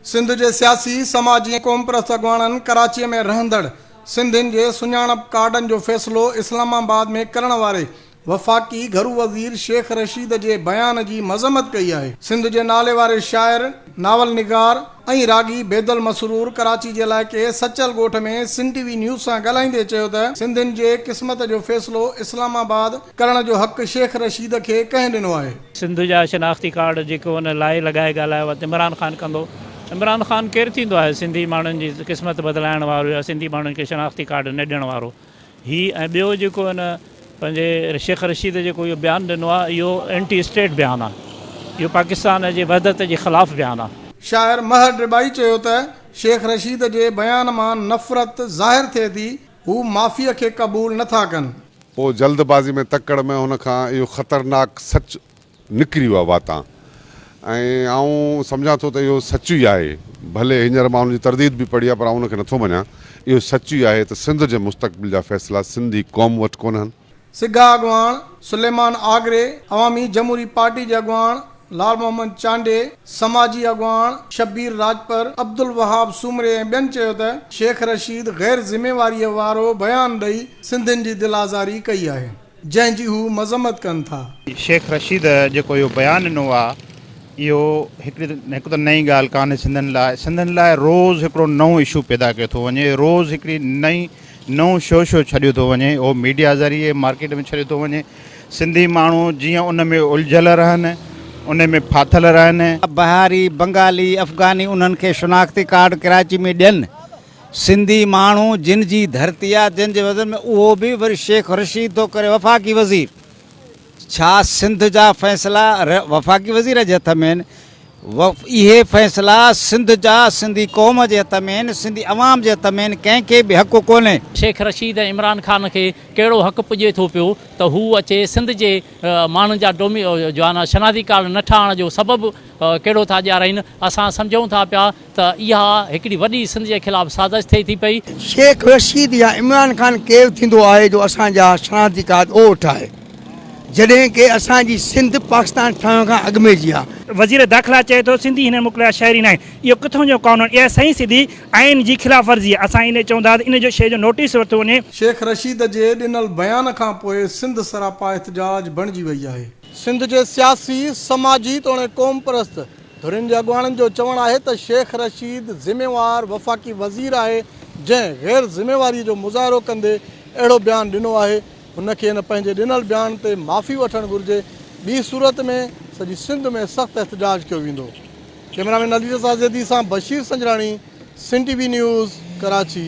सिंध के सियासी समाजी क़ौम परस्त अॻवाननि कराची में रहंदड़ सिंधियुनि के सुञाणप कार्डन जो फैसलो इस्लामाबाद में करण वारे वफ़ाक़ी घरू वज़ीर शेख रशीद के बयान की मज़म्मत कई है। सिंध के नाले वारे शायर, नावल निगार ऐं रागी बेदल मसरूर कराची के इलाइक़े सचल ॻोठ में सिंध टीवी न्यूज़ से ॻाल्हाईंदे चयो त सिंधियुनि के क़िस्मत जो फैसलो इस्लामाबाद करण जो हक़ शेख रशीद के कंहिं ॾिनो आहे। सिंध जा शनाख्ती कार्ड जेको उन लाइ लगाए ॻाल्हायो आहे इमरान ख़ान कंदो। इमरान ख़ान केरु थींदो आहे सिंधी माण्हुनि जी क़िस्मत बदिलाइण वारो या सिंधी माण्हुनि खे शनाख्ती कार्ड न ॾियण वारो। ही ऐं ॿियो जेको इन पंहिंजे शेख रशीद जेको इहो बयानु ॾिनो आहे इहो एंटी स्टेट बयानु आहे, इहो पाकिस्तान जे वहदत जे ख़िलाफ़ बयानु आहे। शायर महर डिबाई चयो त शेख रशीद के बयान में नफ़रत ज़ाहिर थिए थी, हू माफ़ीअ खे क़बूल नथा कनि। पोइ जल्दबाज़ी में तकड़ में हुन खां इहो ख़तरनाक सच निकिरी वियो आहे वाता ऐं आउं सम्झां थो त इहो सच ई आहे। भले हींअर मां हुनजी तरदीद बि पढ़ी आहे पर आउं हुनखे नथो मञां। इहो सच ई आहे त सिंध जे मुस्तक़बिल जा फ़ैसिला सिंधी क़ौम वटि कोन्हनि। सिगा अॻवान सुलेमान आगरे, अवामी जमहूरी पार्टी के अॻवान लाल मोहम्मद चांडे, समाजी अॻवान शब्बीर राजपर, अब्दुल वहाब सूमरे ऐं ॿियनि चयो त शेख रशीद गैर ज़िम्मेवारीअ वारो बयान ॾेई सिंधियुनि जी दिल आज़ारी कई आहे, जंहिंजी हू मज़म्मत कनि था। शेख रशीद जेको इहो बयानु ॾिनो आहे इहो हिकु त नई ॻाल्हि कान्हे सिंधियुनि लाइ रोज़ हिकिड़ो नओं इशू पैदा कयो थो वञे, रोज़ हिकिड़ी नओं शो छॾियो थो वञे, उहो मीडिया ज़रिए मार्केट में छॾियो थो वञे। सिंधी माण्हू जीअं उन में उलझल रहनि, उन में फाथल रहनि। बहारी, बंगाली, अफ़गानी उन्हनि खे शनाख्ती कार्ड कराची में ॾियनि। सिंधी माण्हू जिन जी धरती आहे, जिन जे वज़न में उहो बि वरी शेख रशीद थो करे वफ़ाक़ी वज़ीर। छा सिंध जा फ़ैसिला वफ़ाक़ी वज़ीर जे हथ में आहिनि? इहे फ़ैसिला सिंध जा सिंधी क़ौम जे हथ में आहिनि, सिंधी अवाम जे हथ में आहिनि, कंहिंखे बि हक़ कोन्हे। शेख रशीद ऐं इमरान ख़ान खे कहिड़ो हक़ पुॼे थो पियो त हू अचे सिंध जे माण्हुनि जा जो आहे शनाख्ती कार्ड न ठाहिण जो सबबु कहिड़ो था ॾियाराइनि। असां सम्झूं था पिया त इहा हिकिड़ी वॾी सिंध जे ख़िलाफ़ साज़िश थिए थी पई। शेख रशीद या इमरान ख़ान केरु थींदो आहे जो असांजा शनाख्ती कार्ड ओ ठाहे, जॾहिं कि असांजी सिंध पाकिस्तान ठहण खां अॻु में जी आहे। वज़ीर दाख़िला चए थो सिंधी हिन मुल्क जा शहरी न आहिनि। इहो किथां जो कानून? इहा सही सिधी आइन जी ख़िलाफ़ वर्ज़ी आहे। असां इन चवंदा इन जो शइ जो नोटिस वरितो वञे। शेख रशीद जे ॾिनल बयान खां पोइ सिंध सरापा एहतजाज बणिजी वई आहे। सिंध जे सियासी, समाजी तोड़े क़ौम परस्त धुरियुनि जे अॻवाननि जो चवणु आहे त शेख रशीद ज़िम्मेवार वफ़ाक़ी वज़ीर आहे, जंहिं गैर ज़िम्मेवारी जो मुज़ाहिरो कंदे अहिड़ो बयानु ॾिनो आहे। हुनखे हिन पंहिंजे ॾिनल बयान ते माफ़ी वठणु घुरिजे, ॿी सूरत में सॼी सिंध में सख़्तु एहतजाज कयो वेंदो। कैमरामैन अलीरज़ा ज़ैदी सां बशीर संजराणी, सिंध टीवी न्यूज़, कराची।